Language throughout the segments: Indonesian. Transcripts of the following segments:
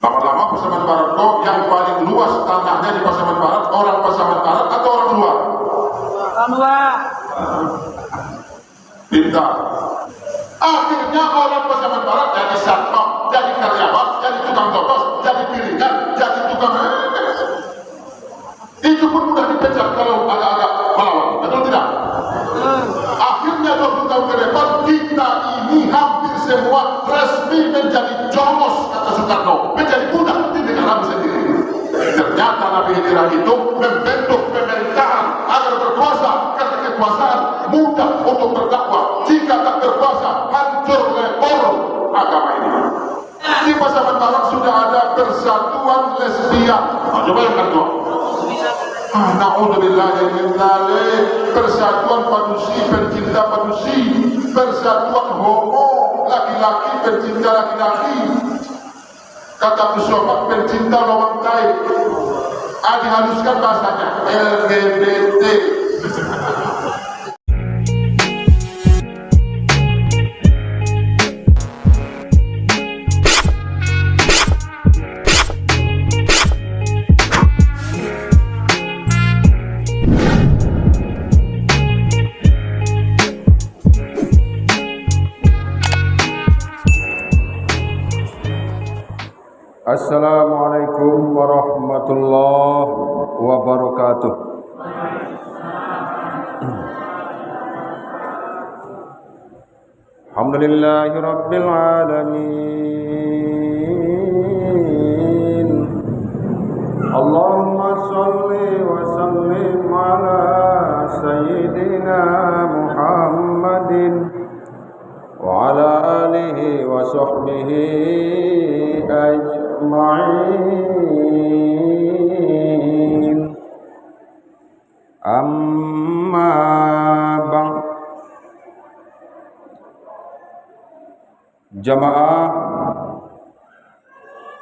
Lama-lama Pasaman Barat kok yang paling luas tanahnya di Pasaman Barat, orang Pasaman Barat atau orang luar? Orang luar. Pintar. Akhirnya orang Pasaman Barat jadi satpam, jadi karyawan, jadi tukang tokos, jadi piringan, jadi tukang itu pun mudah dipecat kalau agak-agak melawan, betul tidak? Akhirnya 20 tahun ke depan kita ini hampir semua resmi menjadi jomos, kata Soekarno, menjadi budak di negara sendiri. Ternyata Nabi Hijrah itu membentuk pemerintahan agar berkuasa, karena kekuasaan mudah untuk berdakwah. Jika tak berkuasa, hancur lebur agama ini. Di Pasaman Barat sudah ada persatuan lesbian. Coba yang kedua. Na'udzubillah min dzalik, persatuan manusia pencinta manusia, persatuan homo laki-laki pencinta laki-laki, kata filsafat pencinta lawan kain, dihaluskan bahasanya LGBT. Assalamualaikum warahmatullahi wabarakatuh. Alhamdulillahi rabbil alamin. Allahumma salli wa sallim ala sayyidina Muhammadin wa ala alihi wa sahbihi ajma'in. Amma ba'd. Jamaah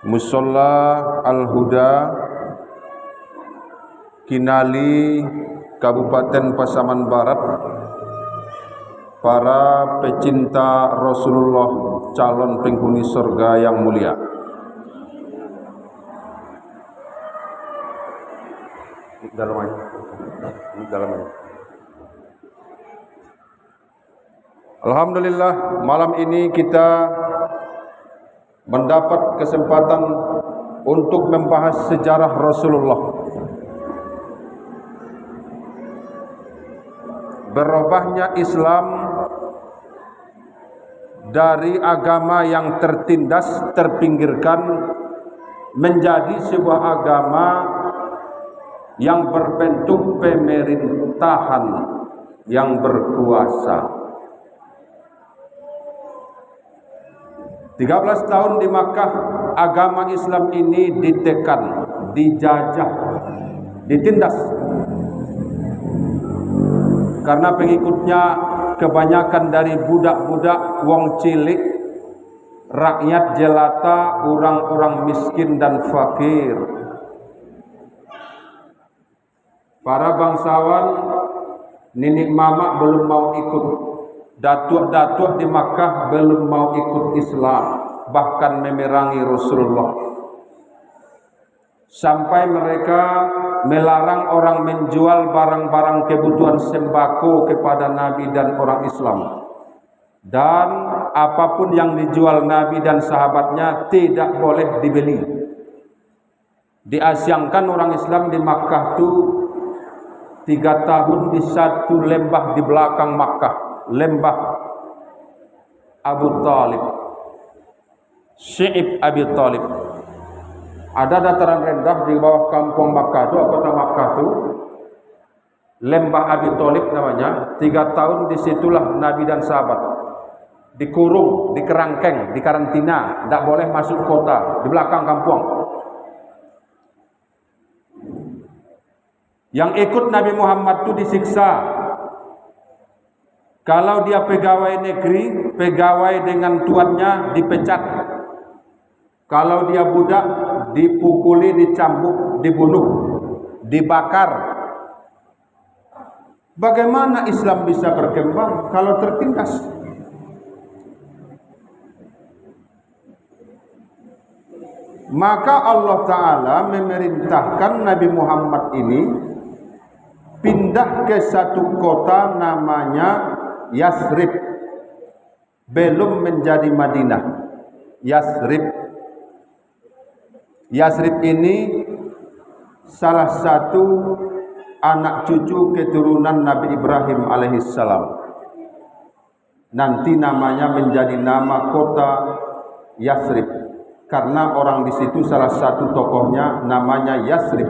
Musholla Al-Huda Kinali Kabupaten Pasaman Barat, para pecinta Rasulullah, calon penghuni surga yang mulia. Dalamnya. Alhamdulillah, malam ini kita mendapat kesempatan untuk membahas sejarah Rasulullah. Berubahnya Islam dari agama yang tertindas, terpinggirkan, menjadi sebuah agama yang berbentuk pemerintahan yang berkuasa. 13 tahun di Makkah, agama Islam ini ditekan, dijajah, ditindas. Karena pengikutnya kebanyakan dari budak-budak, wong cilik, rakyat jelata, orang-orang miskin dan fakir. Para bangsawan, nenek mama belum mau ikut, datuk-datuk di Makkah belum mau ikut Islam, bahkan memerangi Rasulullah. Sampai mereka melarang orang menjual barang-barang kebutuhan sembako kepada Nabi dan orang Islam. Dan apapun yang dijual Nabi dan sahabatnya tidak boleh dibeli. Diasyangkan orang Islam di Makkah itu 3 tahun di satu lembah di belakang Makkah, lembah Abu Talib, Syi'ib Abi Talib. Ada dataran rendah di bawah kampung Makkah itu, kota Makkah itu, lembah Abi Talib namanya. 3 tahun disitulah Nabi dan sahabat dikurung, dikerangkeng, dikarantina, tidak boleh masuk kota, di belakang kampung. Yang ikut Nabi Muhammad itu disiksa. Kalau dia pegawai negeri, pegawai dengan tuannya dipecat. Kalau dia budak, dipukuli, dicambuk, dibunuh, dibakar. Bagaimana Islam bisa berkembang kalau tertindas? Maka Allah Ta'ala memerintahkan Nabi Muhammad ini pindah ke satu kota namanya Yasrib, belum menjadi Madinah. Yasrib ini salah satu anak cucu keturunan Nabi Ibrahim alaihissalam. Nanti namanya menjadi nama kota Yasrib karena orang di situ salah satu tokohnya namanya Yasrib.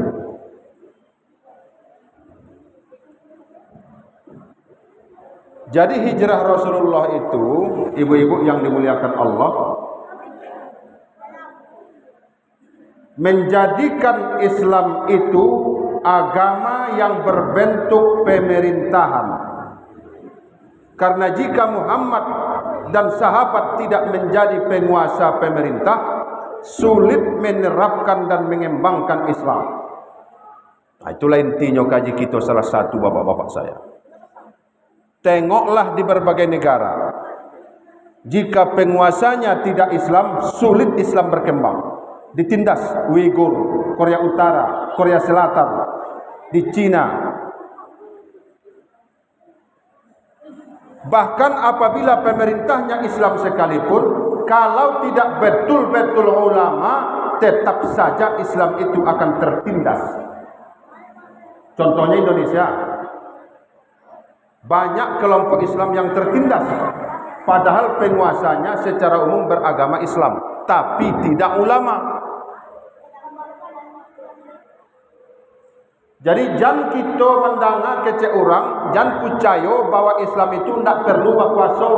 Jadi hijrah Rasulullah itu, ibu-ibu yang dimuliakan Allah, menjadikan Islam itu agama yang berbentuk pemerintahan. Karena jika Muhammad dan sahabat tidak menjadi penguasa pemerintah, sulit menerapkan dan mengembangkan Islam. Nah, itulah intinya kaji kita salah satu bapak-bapak saya. Tengoklah di berbagai negara, jika penguasanya tidak Islam, sulit Islam berkembang. Ditindas Uighur, Korea Utara, Korea Selatan, di Cina. Bahkan apabila pemerintahnya Islam sekalipun, kalau tidak betul-betul ulama, tetap saja Islam itu akan tertindas. Contohnya Indonesia, banyak kelompok Islam yang tertindas, padahal penguasanya secara umum beragama Islam, tapi tidak ulama. Jadi jangan kita mendengar kecek orang, jangan percaya bahwa Islam itu tidak perlu berkuasa,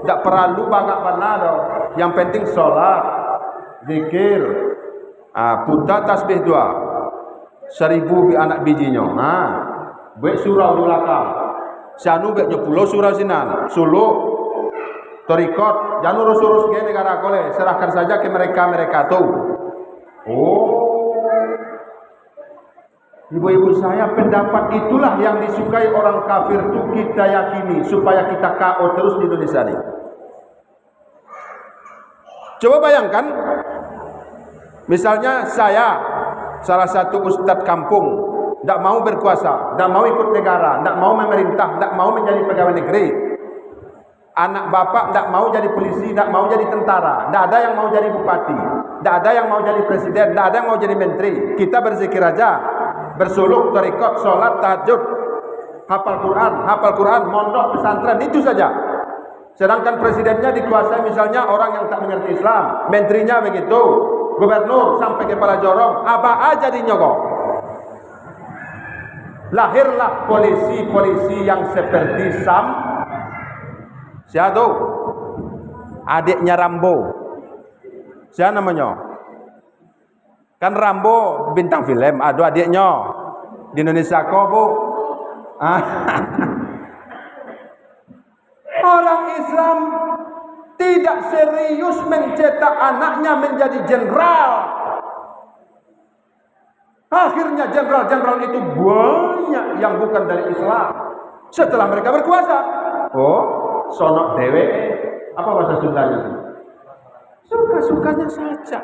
tidak perlu banyak benar. Yang penting sholat, zikir, putar tasbih 2, 1000 anak bijinya. Baik surau di belakang, sanu baik 10 surau sinan, suluk, torikot, jangan urus-urus ke negara kole, serahkan saja ke mereka tu. Ibu-ibu saya, pendapat itulah yang disukai orang kafir itu kita yakini supaya kita KO terus di Indonesia ini. Coba bayangkan, misalnya saya salah satu ustadz kampung, tidak mau berkuasa, tidak mau ikut negara, tidak mau memerintah, tidak mau menjadi pegawai negeri. Anak bapak tidak mau jadi polisi, tidak mau jadi tentara, tidak ada yang mau jadi bupati, tidak ada yang mau jadi presiden, tidak ada yang mau jadi menteri. Kita berzikir aja, bersuluk, tarekat, sholat, tahajud, hafal Quran, mondok, pesantren, itu saja. Sedangkan presidennya dikuasai misalnya orang yang tak mengerti Islam, menterinya begitu, gubernur sampai kepala jorong, apa aja dinyogok. Lahirlah polisi-polisi yang seperti siapa tuh? Adiknya Rambo. Siapa namanya? Kan Rambo bintang film, ada adiknya. Di Indonesia kok, Bu? Orang Islam tidak serius mencetak anaknya menjadi jenderal. Akhirnya jenderal-jenderal itu banyak yang bukan dari Islam. Setelah mereka berkuasa, sonok dewe, apa bahasa Sundanya? Suka-sukanya saja.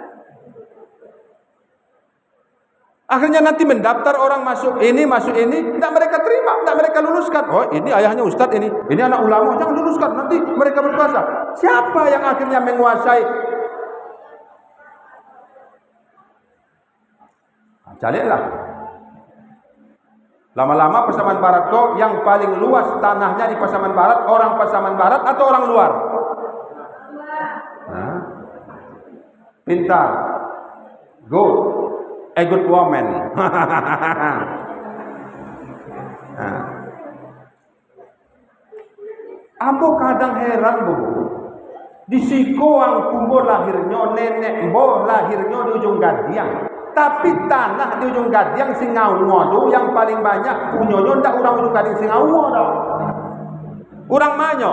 Akhirnya nanti mendaftar orang masuk ini, tidak mereka terima, tidak mereka luluskan. Oh, ini ayahnya ustadz ini anak ulama, jangan luluskan, nanti mereka berkuasa. Siapa yang akhirnya menguasai? Carilah. Lama-lama Pasaman Barat kok yang paling luas tanahnya di Pasaman Barat, orang Pasaman Barat atau orang luar? Pintar, good, a good woman. Ambo kadang heran, Bu. Di Sikoang kumbo lahirnya, nenek mbo lahirnya di ujung Gadiang. Tapi tanah di ujung Gadiang Singawa tu yang paling banyak punyanya ndak orang ujung Gadiang Singawa dah. Orang mana?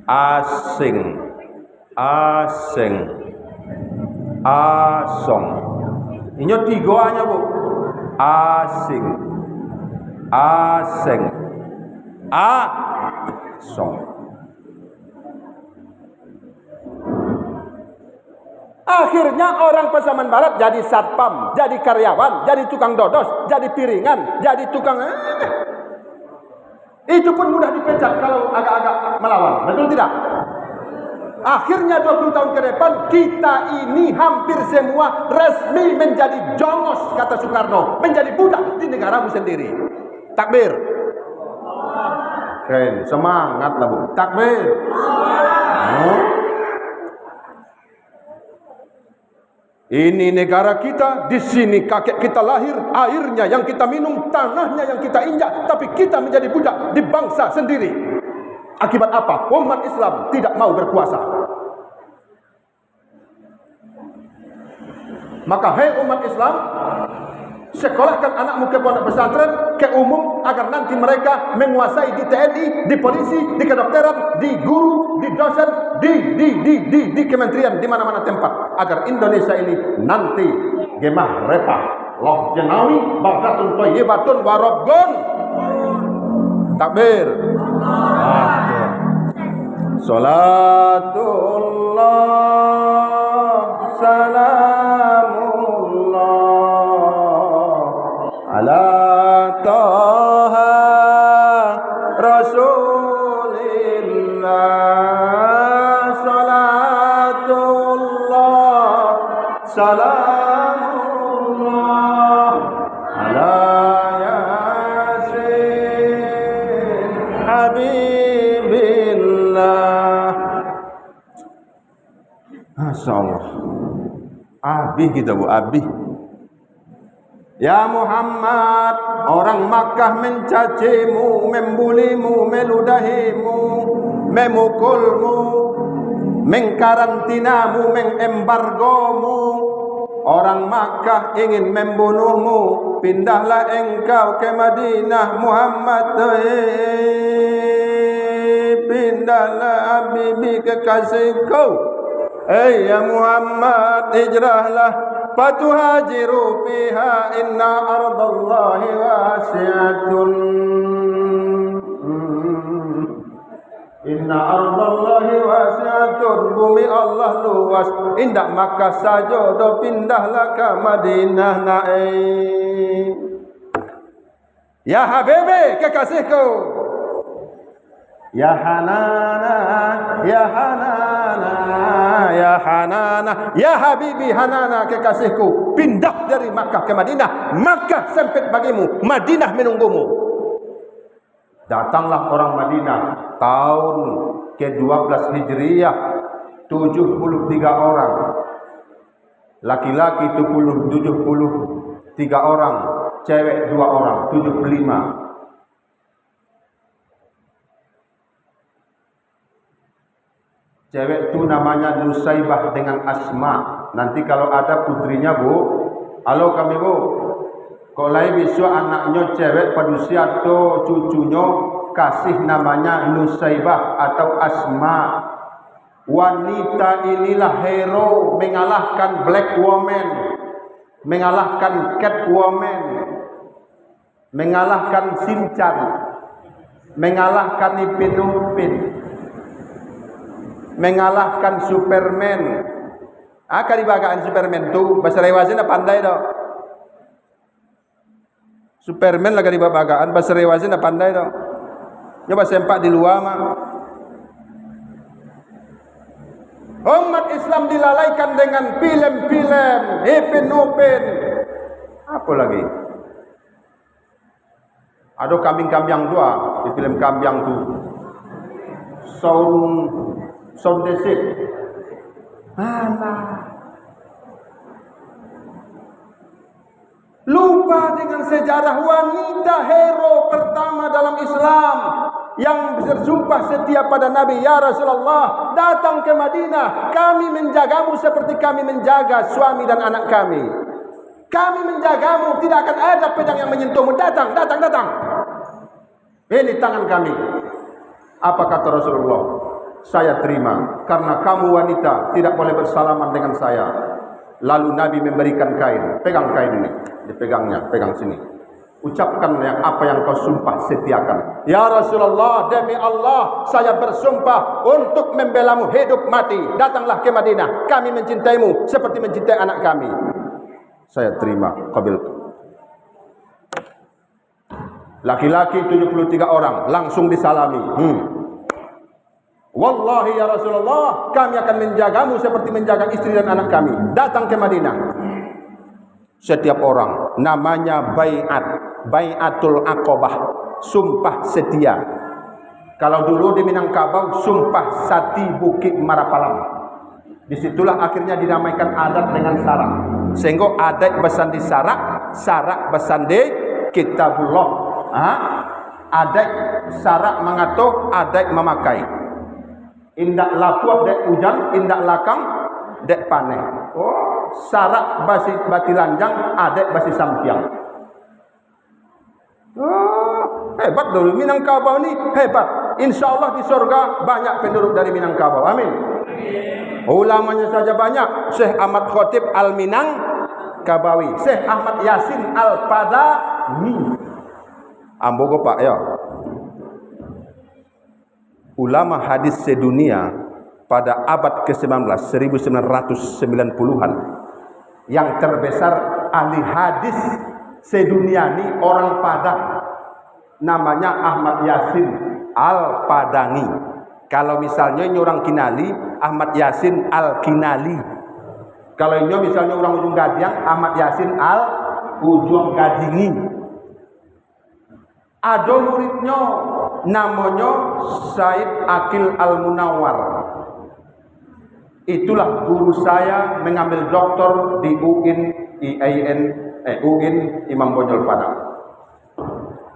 Asing. Asong. Ini tiga hanya, Bu. Asing. Asing. Asong. Akhirnya orang Pasaman Barat jadi satpam, jadi karyawan, jadi tukang dodos, jadi piringan, jadi tukang itu pun mudah dipecat kalau agak-agak melawan. Betul tidak? Akhirnya 20 tahun ke depan kita ini hampir semua resmi menjadi jongos, kata Soekarno, menjadi budak di negaramu sendiri. Takbir. Keren, semangatlah Bu. Takbir. Ini negara kita, di sini kakek kita lahir, airnya yang kita minum, tanahnya yang kita injak, tapi kita menjadi budak di bangsa sendiri. Akibat apa? Umat Islam tidak mau berkuasa. Maka hai umat Islam, sekolahkan anakmu ke pondok pesantren, ke umum, agar nanti mereka menguasai di TNI, di polisi, di kedokteran, di guru, di dosen, di kementerian, di mana-mana tempat, agar Indonesia ini nanti gemah repah, loh jenawi, bagatun toyibatun warobgon. Takbir. Salatullah salamullah ala taha rasulillah. Salatullah salamullah ala yasin habibillah. Masya Allah. Abi kita Bu, abi. Ya Muhammad, orang Makkah mencacimu, membulimu, meludahimu, memukulmu, mengkarantinamu, mengembargomu. Orang Makkah ingin membunuhmu, pindahlah engkau ke Madinah Muhammad. Pindahlah Habibi kekasihku. Ya Muhammad, hijrahlah, fatuhajiru fiha, inna ardallahi wasi'atun. Inna ardallahi wasi'atun, bumi Allah luas, indak Makkah saja, do pindahlah ke Madinah naik. Ya Habibi kekasihku, ya Hanana, ya Hanana, ya Hanana, ya Habibi Hanana kekasihku, pindah dari Makkah ke Madinah. Makkah sempit bagimu, Madinah menunggumu. Datanglah orang Madinah tahun ke-12 Hijriyah, 73 orang. Laki-laki 73 orang, cewek 2 orang, 75. Cewek itu namanya Nusaibah dengan Asma. Nanti kalau ada putrinya Bu, halo kami Bu, kalau besok anaknya cewek padusia atau cucunya kasih namanya Nusaibah atau Asma. Wanita inilah hero, mengalahkan Black Woman, mengalahkan Catwoman, mengalahkan Shinchan, mengalahkan Ipin Upin, mengalahkan Superman. Akan dibagaan Superman tu bahasa rewasin pandai dah. Superman lagi dibagaan bahasa rewasin pandai dah. Nyoba sempak di luar mah. Umat Islam dilalaikan dengan film-film Ipin Upin. Apa lagi? Ada kambing-kambing dua di film kambing tu. Sound desik. Lupa dengan sejarah wanita hero pertama dalam Islam yang bersumpah setia pada Nabi. Ya Rasulullah, datang ke Madinah, kami menjagamu seperti kami menjaga suami dan anak kami. Kami menjagamu, tidak akan ada pedang yang menyentuhmu. Datang. Ini tangan kami. Apa kata Rasulullah? Saya terima, karena kamu wanita tidak boleh bersalaman dengan saya. Lalu Nabi memberikan kain. Pegang kain ini, dipegangnya, pegang sini. Ucapkan apa yang kau sumpah setiakan. Ya Rasulullah, demi Allah, saya bersumpah untuk membelamu hidup mati. Datanglah ke Madinah. Kami mencintaimu seperti mencintai anak kami. Saya terima, qabiltu. Laki-laki 73 orang langsung disalami. Wallahi ya Rasulullah, kami akan menjagamu seperti menjaga istri dan anak kami. Datang ke Madinah. Setiap orang namanya Bai'atul Aqabah, sumpah setia. Kalau dulu di Minangkabau sumpah Sati Bukit Marapalam. Disitulah akhirnya dinamaikan adat dengan sarak. Sehingga adat besan di sarak, sarak besan di kitabullah. Adat sarak mengatur, adat memakai. Indak lapuak dek hujan, indak lakang dek panen. Sarak basi bati lanjang, adat basi sampiang. Hebat dulu Minangkabau ini, hebat. Insya Allah di surga banyak penduduk dari Minangkabau. Amin. Ulamanya saja banyak. Syekh Ahmad Khotib Al-Minangkabawi, Syekh Ahmad Yasin Al-Padani. Ambogo Pak ya. Ulama hadis sedunia pada abad ke-19, 1990-an, yang terbesar ahli hadis sedunia ini orang Padang, namanya Ahmad Yasin Al-Padangi. Kalau misalnya ini orang Kinali, Ahmad Yasin Al-Kinali. Kalau ini misalnya orang Ujung Gadiang, Ahmad Yasin Al-Ujung Gadingi. Ada muridnya namanya Said Akil Al-Munawar. Itulah guru saya mengambil doktor di UIN Imam Bonjol Padang.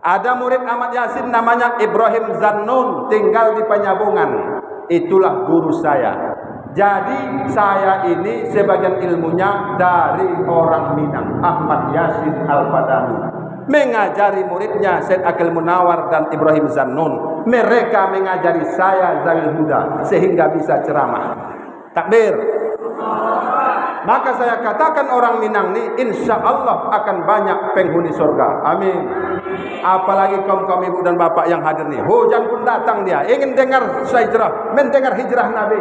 Ada murid Ahmad Yasin namanya Ibrahim Zannun, tinggal di Penyabungan. Itulah guru saya. Jadi saya ini sebagian ilmunya dari orang Minang, Ahmad Yasin Al-Padani. Mengajari muridnya Said Akil Munawar dan Ibrahim Zannun. Mereka mengajari saya Zawil Huda sehingga bisa ceramah. Takbir. Maka saya katakan orang Minang ini insya Allah akan banyak penghuni surga. Amin. Apalagi kaum ibu dan bapak yang hadir nih. Hujan pun datang dia. Ingin dengar hijrah, mendengar hijrah Nabi.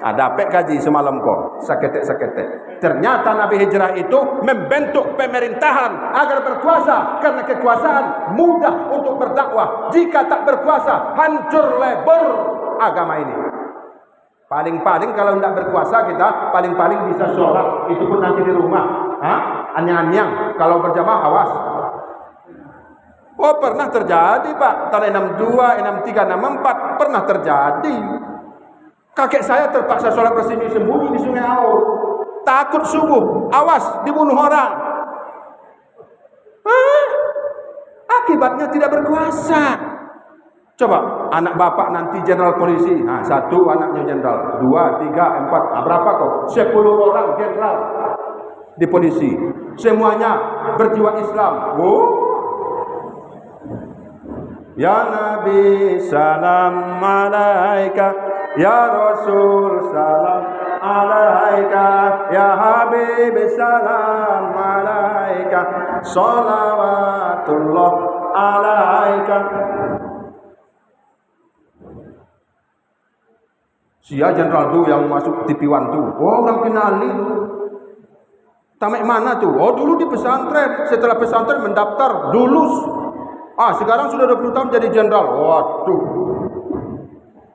Dapat kaji semalam kok. Saketek. Ternyata Nabi hijrah itu membentuk pemerintahan agar berkuasa. Karena kekuasaan mudah untuk berdakwah. Jika tak berkuasa, hancur lebur agama ini. Paling-paling kalau tidak berkuasa kita paling-paling bisa sholat. Itu pun nanti di rumah. Anyang-anyang. Kalau berjamaah awas. Oh pernah terjadi Pak. Tahun 62, 63, 64 pernah terjadi. Kakek saya terpaksa sholat bersembunyi di Sungai Aur. Takut subuh. Awas dibunuh orang. Akibatnya tidak berkuasa. Coba anak bapak nanti jenderal polisi. Satu anaknya jenderal, 2, 3, 4. Berapa kok? 10 orang jenderal di polisi. Semuanya berjiwa Islam. Ya Nabi salam alaika, ya Rasul salam alaika, ya Habib salam alaika, salawatullah alaika. Sia jenderal tu yang masuk TV One tu. Orang kenali tu. Tamat mana tu? Dulu di pesantren. Setelah pesantren mendaftar, lulus. Sekarang sudah 20 tahun jadi jenderal. Waduh.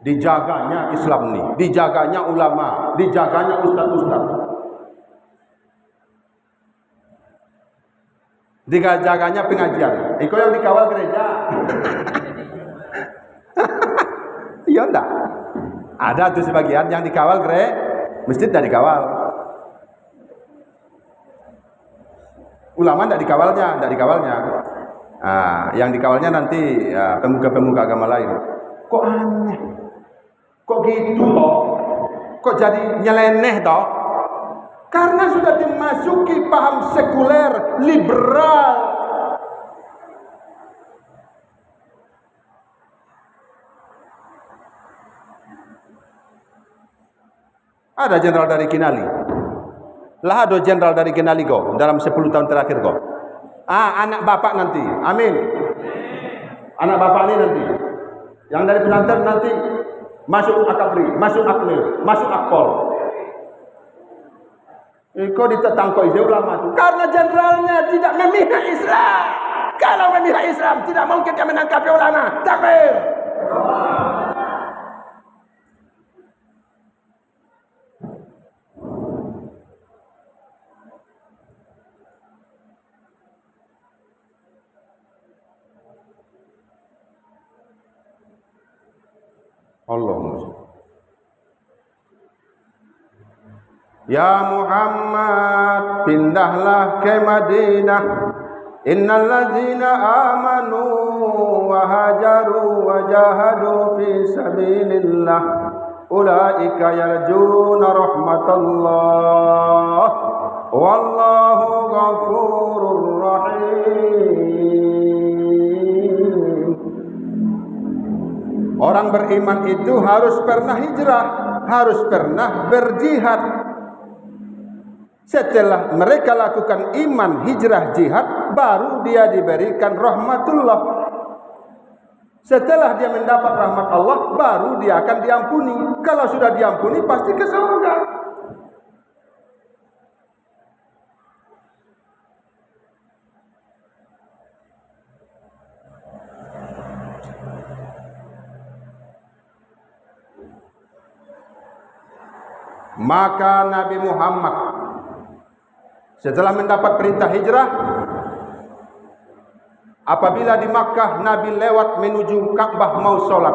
Dijaganya Islam nih. Dijaganya ulama. Dijaganya ustaz-ustaz. Dijaganya pengajian. Iko yang dikawal gereja. Iya enggak? Ada tuh sebagian yang dikawal masjid tidak dikawal. Ulama tidak dikawalnya. Yang dikawalnya nanti pemuka-pemuka agama lain. Kok aneh? Kok gitu toh? Kok jadi nyeleneh toh? Karena sudah dimasuki paham sekuler, liberal. Ada jenderal dari Kinali. Lah ada jenderal dari Kinali kok dalam 10 tahun terakhir kok. Anak bapak nanti. Amin. Anak bapak ini nanti. Yang dari pesantren nanti masuk akapri, masuk akmil, masuk akpol. Kau ditetangkoi ulama itu karena jenderalnya tidak memihak Islam. Kalau memihak Islam tidak mungkin dia menangkap ulama. Takbir. Allahumma Ya Muhammad, pindahlah ke Madinah. Innal ladzina amanu wa hajaru wa jahadu fi sabilillah ulaika yarjuna rahmatallah wallahu ghafurur rahim. Orang beriman itu harus pernah hijrah, harus pernah berjihad. Setelah mereka lakukan iman, hijrah, jihad, baru dia diberikan rahmatullah. Setelah dia mendapat rahmat Allah, baru dia akan diampuni. Kalau sudah diampuni, pasti ke surga. Maka Nabi Muhammad setelah mendapat perintah hijrah, apabila di Makkah Nabi lewat menuju Ka'bah mau sholat,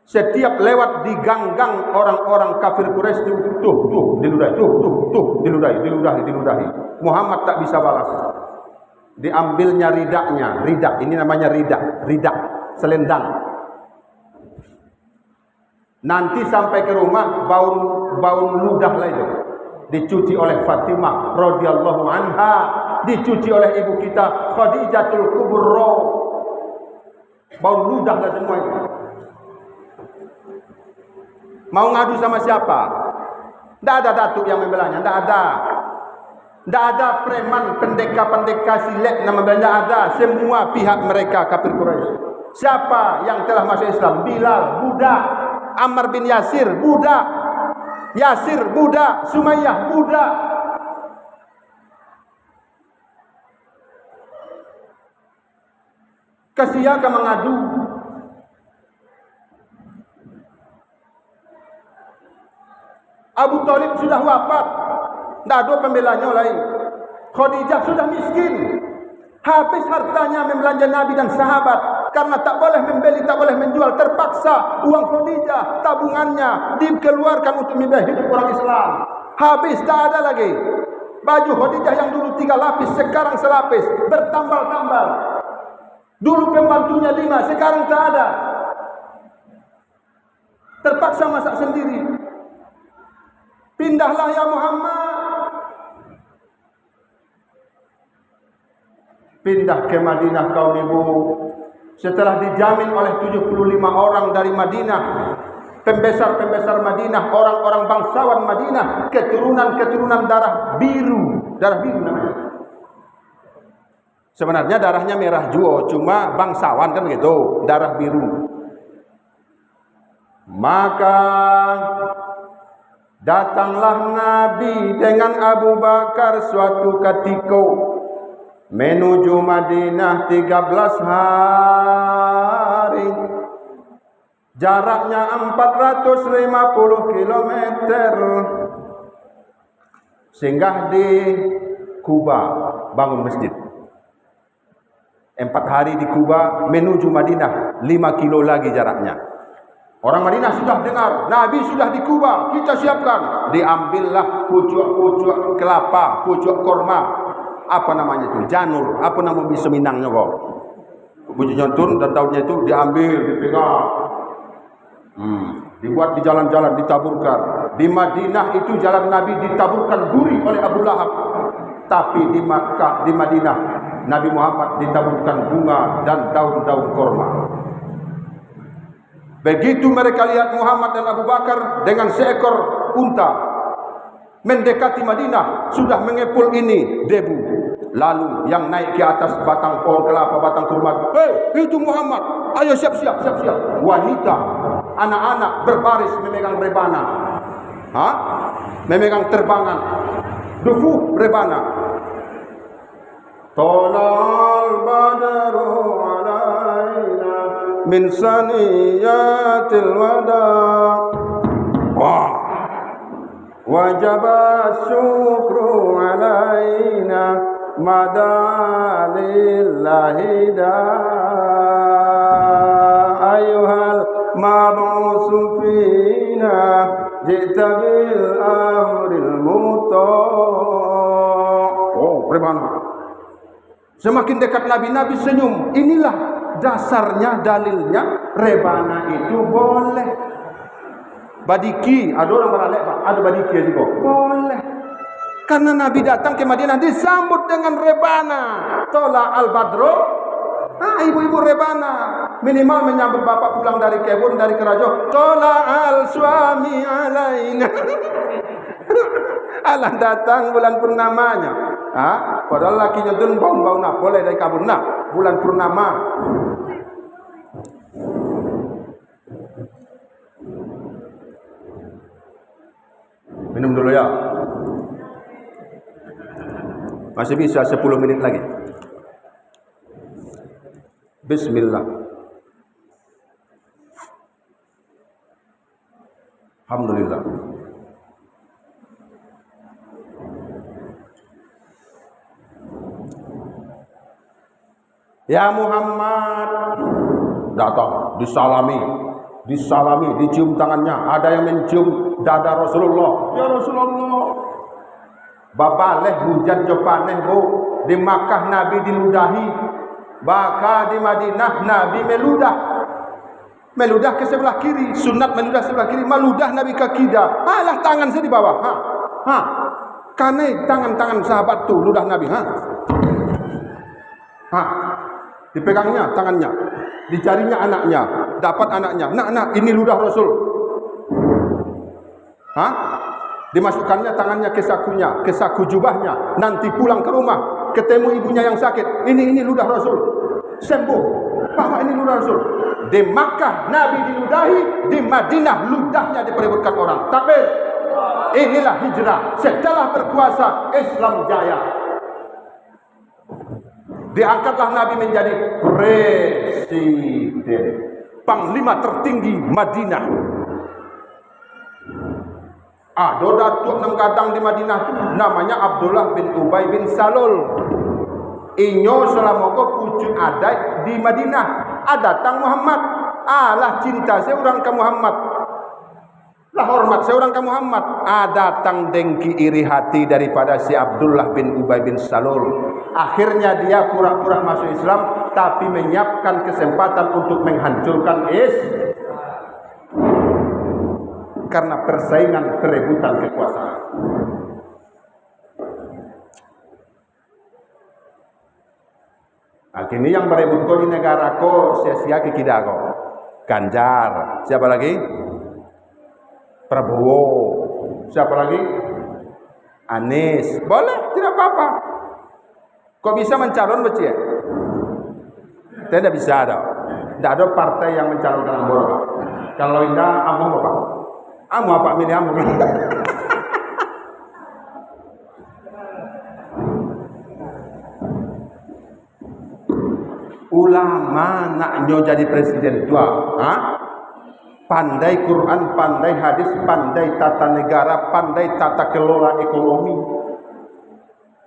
setiap lewat di gang-gang orang-orang kafir Quraisy tuh diludahi. Muhammad tak bisa balas. Diambilnya ridaknya, ridak ini namanya ridak, selendang. Nanti sampai ke rumah bau ludah lah itu. Dicuci oleh Fatimah radhiyallahu anha, dicuci oleh ibu kita Khadijatul Kubra. Bau ludah lah semua itu. Mau ngadu sama siapa? Tidak ada datuk yang membelanya, tidak ada. Tidak ada preman, pendekar silet nama benda ada. Semua pihak mereka kafir Quraisy. Siapa yang telah masuk Islam? Bilal, budak. Ammar bin Yasir, budak. Yasir budak, Sumayyah budak. Kesiakan mengadu. Abu Thalib sudah wafat, tidak ada pembelanya lain. Khadijah sudah miskin, habis hartanya membelanja Nabi dan sahabat. Karena tak boleh membeli, tak boleh menjual, terpaksa uang Khadijah, tabungannya dikeluarkan untuk membiayai hidup orang Islam. Habis, tak ada lagi. Baju Khadijah yang dulu 3 lapis, sekarang selapis, bertambal-tambal. Dulu pembantunya 5, sekarang tak ada. Terpaksa masak sendiri. Pindahlah ya Muhammad. Pindah ke Madinah kaum ibu. Setelah dijamin oleh 75 orang dari Madinah, pembesar-pembesar Madinah, orang-orang bangsawan Madinah, keturunan-keturunan darah biru namanya. Sebenarnya darahnya merah juga, cuma bangsawan kan begitu, darah biru. Maka datanglah Nabi dengan Abu Bakar suatu ketika menuju Madinah 13 hari. Jaraknya 450 km. Singgah di Kuba, bangun masjid. 4 hari di Kuba menuju Madinah, 5 kilo lagi jaraknya. Orang Madinah sudah dengar Nabi sudah di Kuba, kita siapkan. Diambillah pucuk-pucuk kelapa, pucuk korma, apa namanya itu, janur, apa nama bisa Minangnya kok, pucuk nyantun, dan daunnya itu diambil, dipegang, dibuat di jalan-jalan, ditaburkan. Di Madinah itu jalan Nabi ditaburkan duri oleh Abu Lahab, tapi di Makkah, di Madinah Nabi Muhammad ditaburkan bunga dan daun-daun korma. Begitu mereka lihat Muhammad dan Abu Bakar dengan seekor unta, mendekati Madinah, sudah mengepul ini debu. Lalu yang naik ke atas batang pohon kelapa, batang kurma, itu Muhammad, ayo siap-siap. Wanita, anak-anak berbaris memegang rebana, memegang terbangan, dufu rebana. Tolal badru alaina min saniyatil wada. Wah, wajaba syukru alaina madalillahi da ayuhal mab'usu fina jita bil amril muta'. Oh, rebana. Semakin dekat Nabi senyum. Inilah dasarnya, dalilnya rebana itu boleh. Badiki, ada orang beralek Pak, ada badiki juga. Boleh. Karena Nabi datang ke Madinah disambut dengan rebana. Tola al-badro. Ibu-ibu rebana. Minimal menyambut bapak pulang dari kebun, dari kerajaan. Tola al-suami alaina. Allah datang bulan purnamanya. Padahal lakinya dun bau-bau nak boleh dari kabun nak. Bulan purnama. Minum dulu ya. Masih bisa 10 menit lagi. Bismillah. Alhamdulillah. Ya Muhammad, datang, disalami, dicium tangannya. Ada yang mencium dada Rasulullah. Ya Rasulullah. Babaleh hujan jopaneh bu. Di Makkah Nabi diludahi, baka di Madinah Nabi meludah ke sebelah kiri. Sunat meludah sebelah kiri, meludah Nabi ke kida. Alah tangan saya di bawah. Karena tangan-tangan sahabat tu ludah Nabi. Dipegangnya tangannya, di jarinya anaknya, dapat anaknya. Nak, ini ludah Rasul. Dimasukkannya tangannya ke sakunya, ke saku jubahnya. Nanti pulang ke rumah, ketemu ibunya yang sakit. Ini ludah Rasul. Sembuh. Bahwa ini ludah Rasul. Di Makkah Nabi diludahi, di Madinah ludahnya diperebutkan orang. Takbir. Inilah hijrah. Setelah berkuasa, Islam jaya. Diangkatlah Nabi menjadi presiden, panglima tertinggi Madinah. Ada datuk nang kadang di Madinah tu namanya Abdullah bin Ubay bin Salul. Inyo selama ko pucuk adat di Madinah. Datang Muhammad. Alah cinta seorang ke Muhammad. Lah hormat seorang ke Muhammad. Datang dengki iri hati daripada si Abdullah bin Ubay bin Salul. Akhirnya dia pura-pura masuk Islam, tapi menyiapkan kesempatan untuk menghancurkan Islam. Karena persaingan perebutan kekuasaan. Kini yang berebut ko di negara ko sia-sia ke kidago. Ganjar. Siapa lagi? Prabowo. Siapa lagi? Anies. Boleh, tidak apa-apa. Kok bisa mencalon beci? Tidak bisa ada. Tidak ada partai yang mencalonkan Ambo. Kalau tidak, Ambo apa? Ambo apa milih Ambo? Ulama naknyo jadi presiden tua, pandai Quran, pandai hadis, pandai tata negara, pandai tata kelola ekonomi,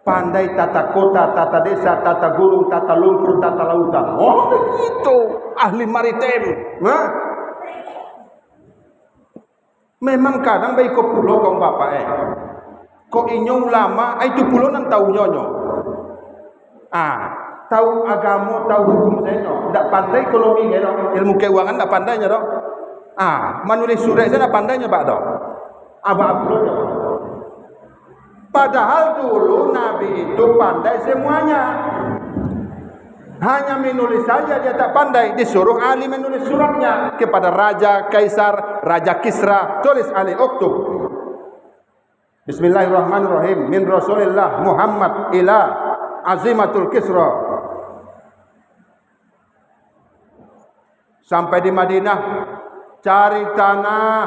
pandai tata kota, tata desa, tata gunung, tata lumpur, tata lautan. Oh begitu, ahli maritim. Memang kadang baik ko pulau kong bapak ko inyo ulama itu pulau nan tahu nyonyo. Tahu agama, tahu hukum saya no. Tak pandai ekonomi no. Ilmu keuangan tak pandainya dok. Menulis surat saya tak pandainya pak dok. Abang dok. Padahal dulu Nabi itu pandai semuanya. Hanya menulis saja dia tak pandai. Disuruh Ali menulis suratnya kepada Raja Kaisar, Raja Kisra, tulis Ali uktub. Bismillahirrahmanirrahim. Min Rasulillah Muhammad ila Azimatul Kisra. Sampai di Madinah, cari tanah,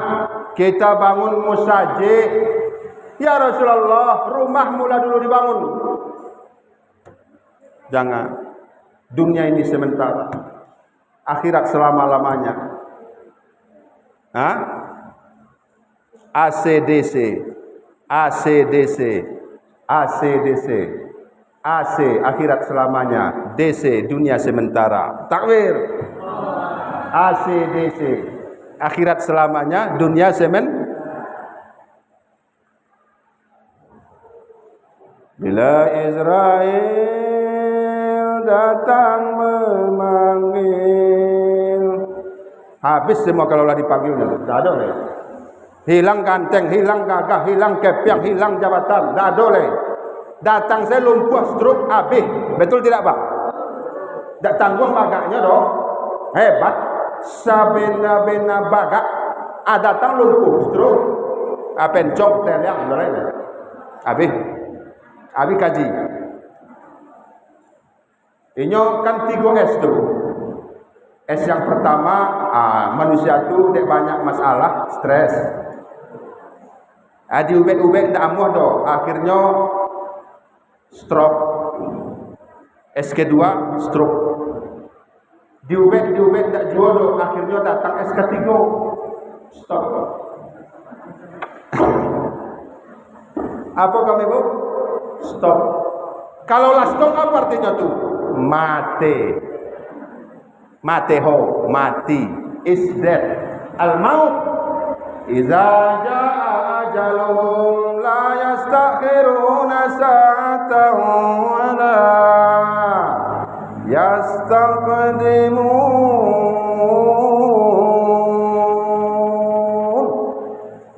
kita bangun musajid. Ya Rasulullah, rumah mula dulu dibangun. Jangan. Dunia ini sementara. Akhirat selama-lamanya. Hah? ACDC. ACDC. ACDC. AC akhirat selamanya. DC dunia sementara. Takbir. ACDC. Akhirat selamanya, dunia Bila Israel datang memanggil, habis semua kalau lah dipanggilnya. Tak ada leh. Hilang ganteng, hilang gagah, hilang kepiang, hilang jabatan. Tak ada leh. Datang saya lumpuh, stroke, habis. Betul tidak Pak? Tak tanggung bagaknya dong. Hebat. Sabena-bena bagak. Datang lumpuh, stroke. Pencok, teliang, habis. Abi kaji. Ini kan 3 S tu. S yang pertama, manusia tu dek banyak masalah, stres. Diubek-ubek tak amuh doh. Akhirnya stroke. S kedua, stroke. Diubek tak jual doh. Akhirnya datang S ketiga. Stop. Apa kami bu? Stop. Kalau lah stop apa artinya tuh? Mati. Mateho, mati. Is dead. Al-maut. Iza jaa ajaluhum la yastakhiruna sa'atan wa la yastaqdimun.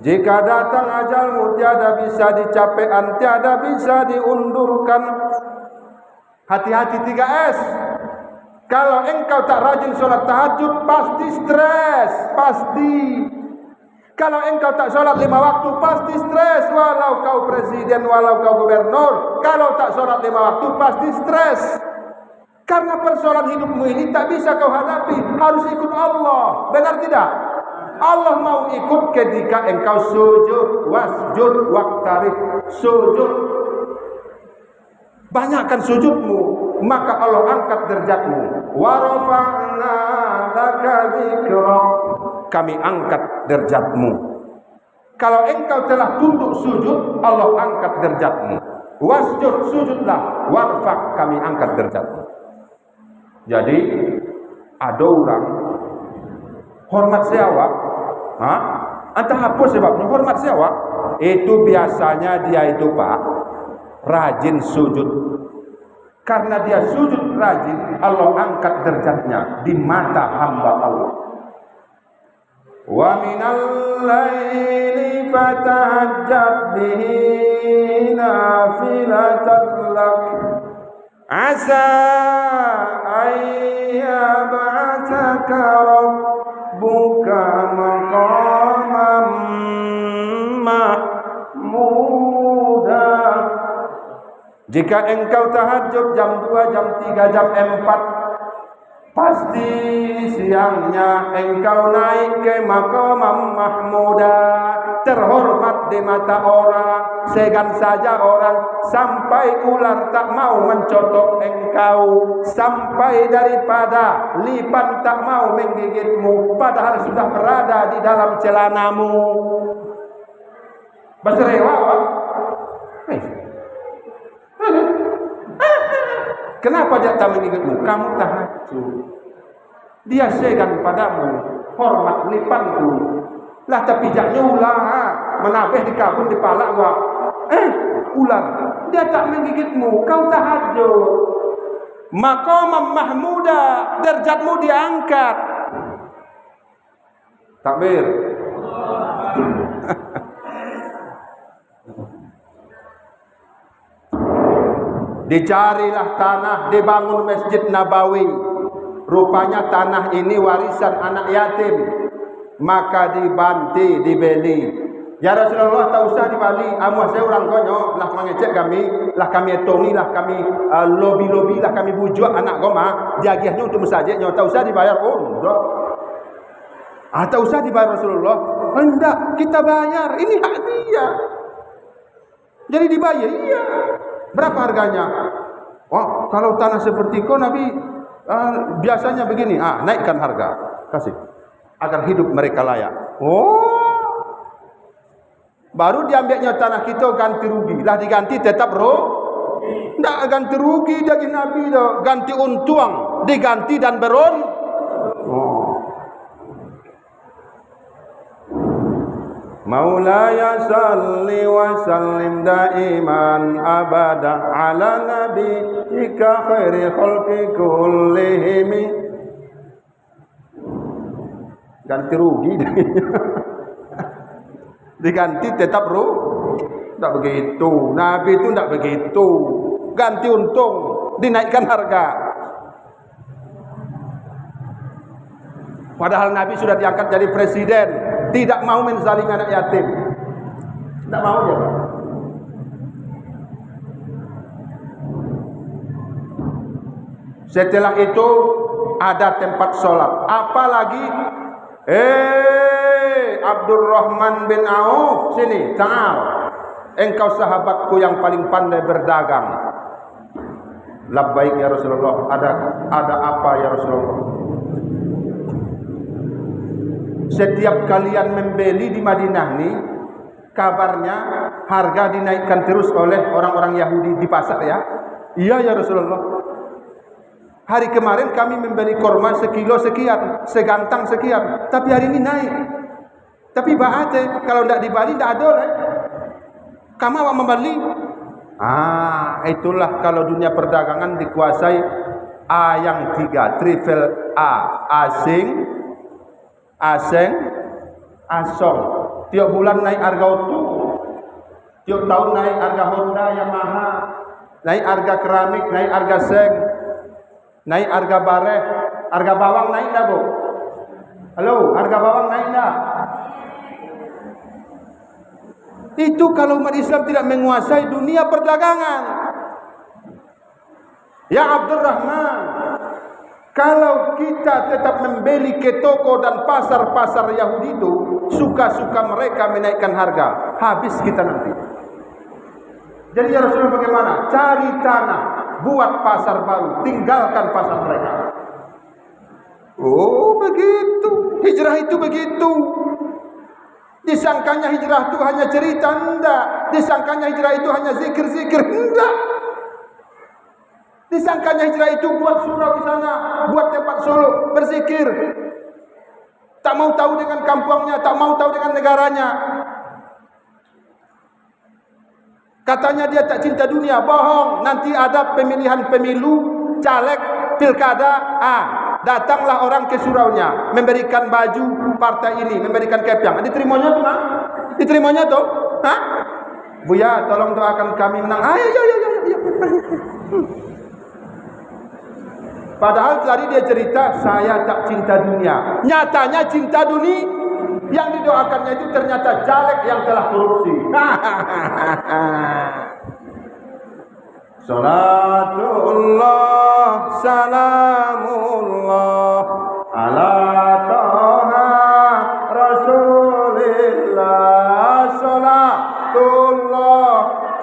Jika datang ajalmu tiada bisa dicapai, tiada bisa diundurkan. Hati-hati 3S. Kalau engkau tak rajin sholat tahajud, pasti stres, pasti. Kalau engkau tak sholat 5 waktu, pasti stres. Walau kau presiden, walau kau gubernur, kalau tak sholat 5 waktu, pasti stres. Karena persoalan hidupmu ini tak bisa kau hadapi, harus ikut Allah. Benar tidak? Allah mau ikut ketika engkau sujud, wasjud, waqtarib. Sujud. Banyakkan sujudmu, maka Allah angkat derajatmu. Wa rafa'na laka dzikrak. Kami angkat derajatmu. Kalau engkau telah tunduk sujud, Allah angkat derajatmu. Wasjud, sujudlah. Warfa', kami angkat derajatmu. Jadi ada orang hormat siapa? Entah apa sebabnya hormat siapa? Itu biasanya dia itu Pak rajin sujud. Karena dia sujud rajin, Allah angkat derajatnya di mata hamba Allah. Wa minal laili fatahajjat bihi nafilatan lak asa ayyab'atsaka rabbuka maqaman mahmuda. Jika engkau tahajud jam 2, jam 3, jam 4, pasti siangnya engkau naik ke maqamam mahmuda, terhormat di mata orang, segan saja orang, sampai ular tak mau mencotok engkau, sampai daripada lipan tak mau menggigitmu, padahal sudah berada di dalam celanamu. Berserewa, kenapa dia tak menggigitmu? Kamu tahajud. Dia segan padamu, hormat lipanku. Lah tapi jaknya ular, menabeh di kabun di palak gua. Ular. Dia tak menggigitmu, kau tahajud. Maqamam mahmuda, derajatmu diangkat. Takbir. Dicarilah tanah, dibangun Masjid Nabawi. Rupanya tanah ini warisan anak yatim. Maka dibanti, dibeli. Ya Rasulullah, tak usah di Bali. Amuah saya orang konyo, lah mengecek kami, lah kami etongi, lah kami lobby-lobby, lah kami bujuk anak goma, diagihnya untuk masjidnya, tak usah dibayar. Oh, enggak. Tak usah dibayar Rasulullah. Hendak kita bayar. Ini hak dia. Jadi dibayar, iya. Berapa harganya? Oh, kalau tanah seperti kau Nabi biasanya begini. Naikkan harga, kasih agar hidup mereka layak. Oh. Baru diambilnya tanah kita ganti rugi. Lah diganti tetap tidak ganti rugi dari Nabi dah. Ganti untung, diganti dan beron. Maulaya salli wa sallim daiman abada ala nabiyyika khairi khalqi kullihim. Ganti rugi diganti tetap tidak begitu. Nabi itu tidak begitu. Ganti untung, dinaikkan harga. Padahal Nabi sudah diangkat jadi presiden, tidak mau menzalim anak yatim. Tidak mau dia. Setelah itu ada tempat sholat. Apalagi Abdurrahman bin Auf, sini, ta'al. Engkau sahabatku yang paling pandai berdagang. Labbaik ya Rasulullah. Ada apa ya Rasulullah? Setiap kalian membeli di Madinah nih, kabarnya harga dinaikkan terus oleh orang-orang Yahudi di pasar ya. Iya ya Rasulullah. Hari kemarin kami membeli korma sekilo sekian, segantang sekian, tapi hari ini naik. Tapi baate kalau tidak dibali tidak ada oleh. Kamu awak membeli. Itulah kalau dunia perdagangan dikuasai A yang 3, triple A, asing, asong. Tiap bulan naik harga auto, tiap tahun naik harga Honda, Yamaha, naik harga keramik, naik harga seng, naik harga bareh, harga bawang naik dah bu. Halo, harga bawang naik dah. Itu kalau umat Islam tidak menguasai dunia perdagangan. Ya Abdurrahman, kalau kita tetap membeli ke toko dan pasar-pasar Yahudi itu, suka-suka mereka menaikkan harga, habis kita nanti. Jadi ya Rasulullah bagaimana? Cari tanah, buat pasar baru, tinggalkan pasar mereka. Oh begitu, hijrah itu begitu. Disangkanya hijrah itu hanya cerita, enggak. Disangkanya hijrah itu hanya zikir-zikir, enggak. Disangkanya hijrah itu buat surau di sana, buat tempat solo, berzikir. Tak mau tahu dengan kampungnya, tak mau tahu dengan negaranya. Katanya dia tak cinta dunia, bohong. Nanti ada pemilihan pemilu, caleg, pilkada, datanglah orang ke suraunya, memberikan baju partai ini, memberikan kepiang. Diterimanya tuh, diterimanya tuh, Buya, tolong doakan kami menang. Ayo. Padahal tadi dia cerita, saya tak cinta dunia. Nyatanya cinta dunia. Yang didoakannya itu ternyata caleg yang telah korupsi. Salatullah, salamullah ala toha rasulillah. Salatullah,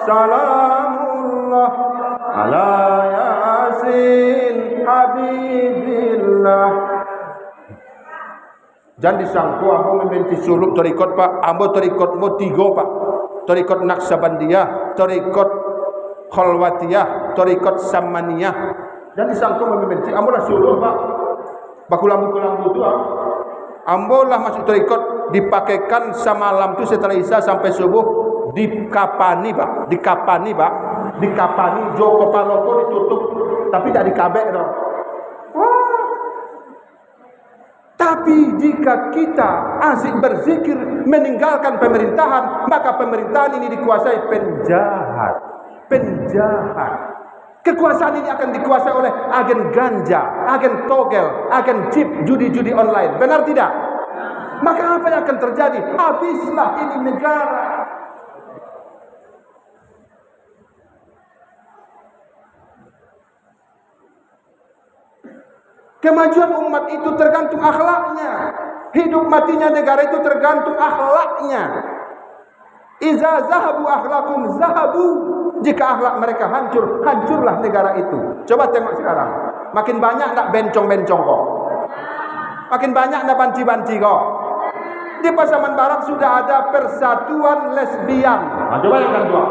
salamullah ala yasin habibillah. Jangan disangku aku membenci suluk tarikot pak. Ambo tarikotmu 3 pak. Tarikot Naksabandiyah, tarikot Khalwatiyah, tarikot Samaniyah. Jangan disangku membenci. Ambo lah suluk pak. Bakulambu-kulambu tu Ambo lah masuk tarikot, dipakaikan semalam tu setelah Isya sampai subuh, dikapani pak. Dikapani pak. Dikapani, joko paloko ditutup, tapi tak dikabek dong. Tapi jika kita asik berzikir, meninggalkan pemerintahan, maka pemerintahan ini dikuasai penjahat. Penjahat. Kekuasaan ini akan dikuasai oleh agen ganja, agen togel, agen chip, judi-judi online. Benar tidak? maka apa yang akan terjadi? Habislah ini negara. Kemajuan umat itu tergantung akhlaknya. Hidup matinya negara itu tergantung akhlaknya. Iza zahabu akhlakum zahabu. Jika akhlak mereka hancur, hancurlah negara itu. Coba tengok sekarang. Makin banyak nak bencong-bencong kok. Makin banyak nak banci-banci kok. Di Pasaman Barat sudah ada persatuan lesbian. Nah, coba yang kedua.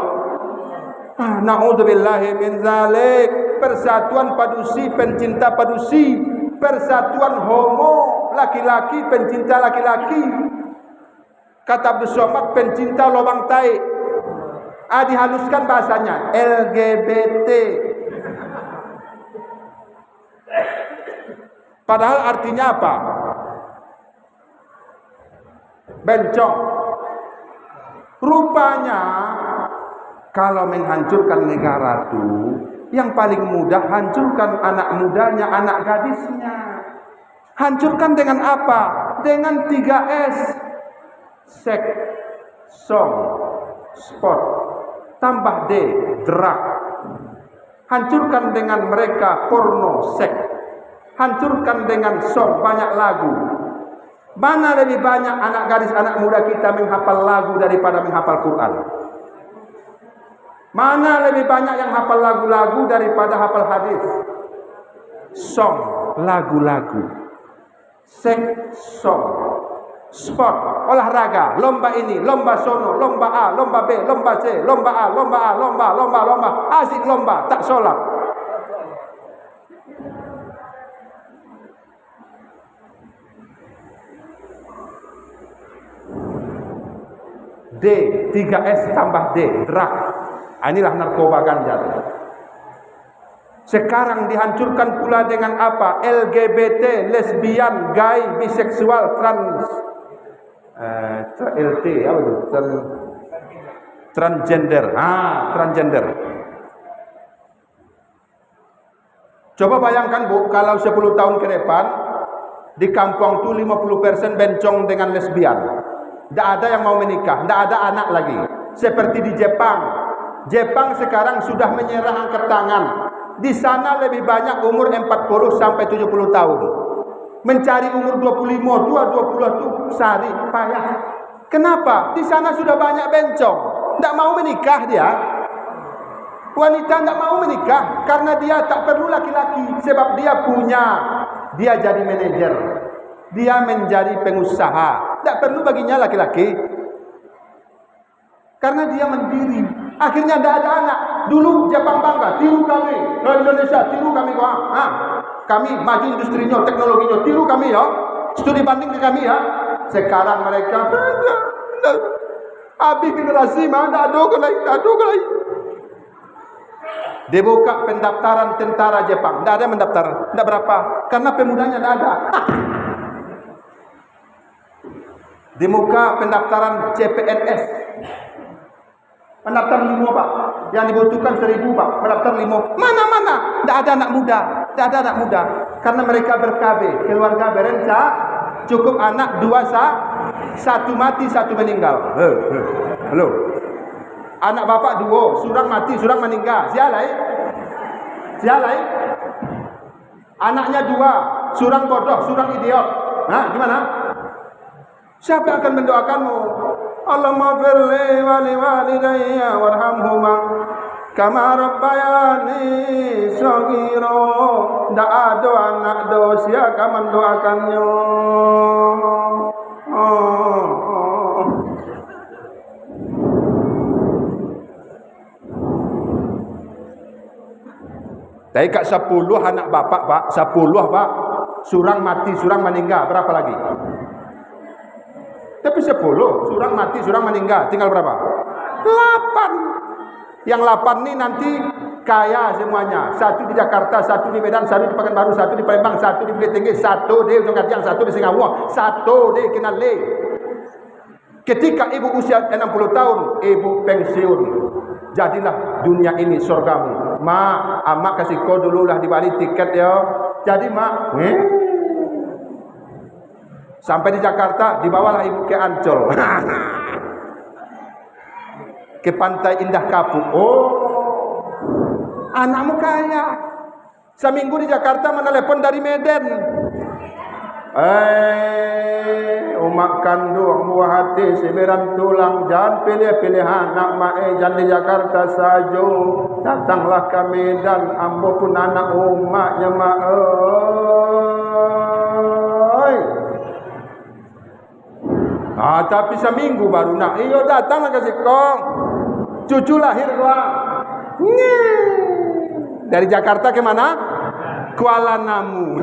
Na'udzubillahi min zalik. Persatuan padusi, pencinta padusi. Persatuan homo, laki-laki, pencinta laki-laki. Kata Abdul Somad, pencinta lobang tai. Dihaluskan bahasanya LGBT. Padahal artinya apa? Bencong. Rupanya kalau menghancurkan negara itu yang paling mudah hancurkan anak mudanya, anak gadisnya. Hancurkan dengan apa? Dengan 3S. Seks, song, sport. Tambah D, drug. Hancurkan dengan mereka porno, seks. Hancurkan dengan song, banyak lagu. Mana lebih banyak anak gadis, anak muda kita menghafal lagu daripada menghafal Quran? Mana lebih banyak yang hafal lagu-lagu daripada hafal hadis? Song, lagu-lagu. Seks, song. Sport, olahraga, lomba ini, lomba sono, lomba A, lomba B, lomba C, lomba A, lomba A, lomba, asik lomba, tak sholat. D, 3S tambah D, drug. Inilah narkoba ganja. Sekarang dihancurkan pula dengan apa? LGBT, lesbian, gay, biseksual, LT, apa itu? Transgender. Transgender. Coba bayangkan Bu, kalau 10 tahun ke depan di kampung itu 50% bencong dengan lesbian. Tidak ada yang mau menikah, tidak ada anak lagi. Seperti di Jepang. Jepang sekarang sudah menyerah angkat tangan. Di sana lebih banyak umur 40 sampai 70 tahun. Mencari umur 25, 20 itu sehari payah. Kenapa? Di sana sudah banyak bencong. Tidak mau menikah dia. Wanita tidak mau menikah karena dia tak perlu laki-laki. Sebab dia jadi manajer. Dia menjadi pengusaha. Tak perlu baginya laki-laki. Karena dia mandiri. Akhirnya tidak ada anak. Dulu Jepang bangga, tiru kami. Indonesia, tiru kami. Kami maju industrinya, teknologinya, tiru kami ya. Studi banding ke kami ya. Sekarang mereka habis generasi mana ada lagi. Dibuka pendaftaran tentara Jepang. Tidak ada yang mendaftar. Tidak berapa. Karena pemudanya tidak ada. Dibuka pendaftaran CPNS. Pendaftar 5 Pak. Yang dibutuhkan 1000 Pak. Pendaftar 5. Mana-mana. Tidak ada anak muda. Karena mereka ber-KB. Keluarga berencana. Cukup anak 2 1 mati 1 meninggal. Halo. Anak bapak 2. Surang mati, surang meninggal. Sialai. Anaknya 2. Surang bodoh, surang idiot. Gimana? Siapa yang akan mendoakanmu? Allahumma firli wali walidayya warhamhuma kama rabbayani shaghira. Ndak ada anak dosia kamu mendoakannya. Tapi kat 10 anak bapak Pak, 10 Pak. Surang mati, surang meninggal, berapa lagi? Tapi 10, surang mati, surang meninggal, tinggal berapa? 8. Yang 8 ini nanti kaya semuanya. 1 di Jakarta, 1 di Medan, 1 di Pekanbaru, 1 di Palembang, 1 di Bukit Tinggi, 1 di Ujung Gadiang, 1 di Singapura, 1 di Kinale. Ketika ibu usia 60 tahun, ibu pensiun. Jadilah dunia ini surgamu. Mak, amak kasih kau dulu lah di balik tiket ya. Jadi mak, Sampai di Jakarta, dibawalah ibu ke Ancol. Ke Pantai Indah Kapuk. Oh, anakmu kaya. Seminggu di Jakarta menelepon dari Medan. Umak kandung buah hati seberan tulang, jangan pilih-pilih anak mae, jangan di Jakarta saja, datanglah ke Medan, ambo pun anak umaknya mae. Tapi seminggu baru nak, iyo datanglah ke Sikong, cucu lahir gua. Dari Jakarta ke mana? Kuala Namu.